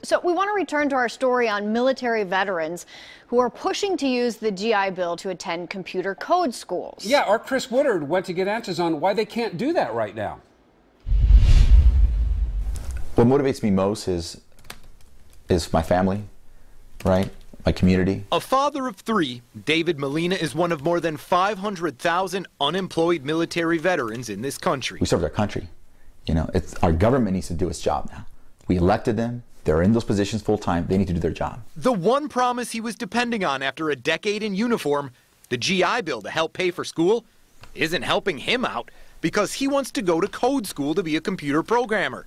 So we want to return to our story on military veterans who are pushing to use the GI Bill to attend computer code schools. Yeah, our Chris Woodard went to get answers on why they can't do that right now. What motivates me most is my family, right? My community. A father of three, David Molina is one of more than 500,000 unemployed military veterans in this country. We serve our country. You know, our government needs to do its job now. We elected them. They're in those positions full time. They need to do their job. The one promise he was depending on after a decade in uniform, the GI Bill to help pay for school, isn't helping him out because he wants to go to code school to be a computer programmer.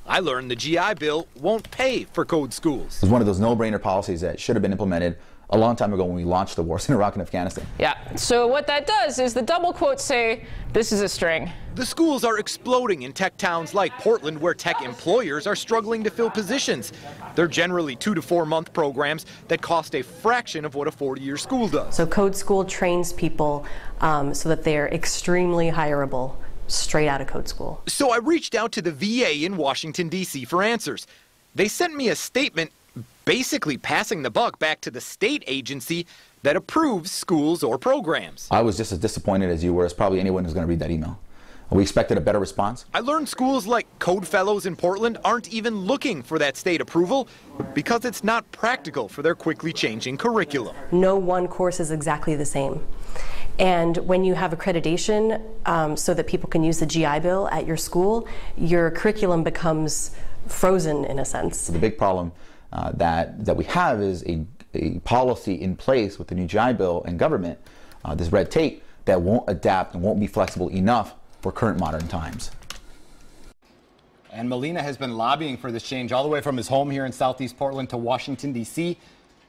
I learned the GI Bill won't pay for code schools. It was one of those no-brainer policies that should have been implemented a long time ago when we launched the wars in Iraq and Afghanistan. Yeah, so what that does is the double quotes say, this is a string. The schools are exploding in tech towns like Portland, where tech employers are struggling to fill positions. They're generally 2 to 4 month programs that cost a fraction of what a 40-year school does. So code school trains people so that they're extremely hireable straight out of code school. So I reached out to the VA in Washington, D.C. for answers. They sent me a statement basically passing the buck back to the state agency that approves schools or programs. I was just as disappointed as you were, as probably anyone who's going to read that email. We expected a better response. I learned schools like Code Fellows in Portland aren't even looking for that state approval because it's not practical for their quickly changing curriculum. No one course is exactly the same. And when you have accreditation so that people can use the GI Bill at your school, your curriculum becomes frozen in a sense. The big problem that we have is a policy in place with the new GI Bill and government, this red tape, that won't adapt and won't be flexible enough for current modern times. And Molina has been lobbying for this change all the way from his home here in Southeast Portland to Washington, D.C.,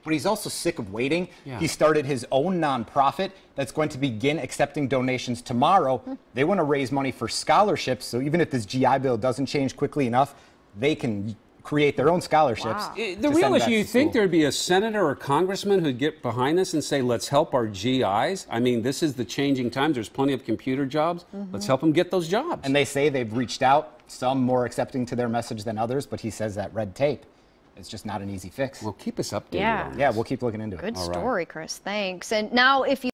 but he's also sick of waiting. Yeah. He started his own nonprofit that's going to begin accepting donations tomorrow. They want to raise money for scholarships, so even if this GI Bill doesn't change quickly enough, they can create their own scholarships. Wow. The real issue, you think there'd be a senator or congressman who'd get behind this and say, let's help our GIs? I mean, this is the changing times. There's plenty of computer jobs. Let's help them get those jobs. And they say they've reached out, some more accepting to their message than others, but he says that red tape, it's just not an easy fix. Well, keep us updated Yeah. on this. Yeah, we'll keep looking into it. Good story, Chris. Thanks. And now if you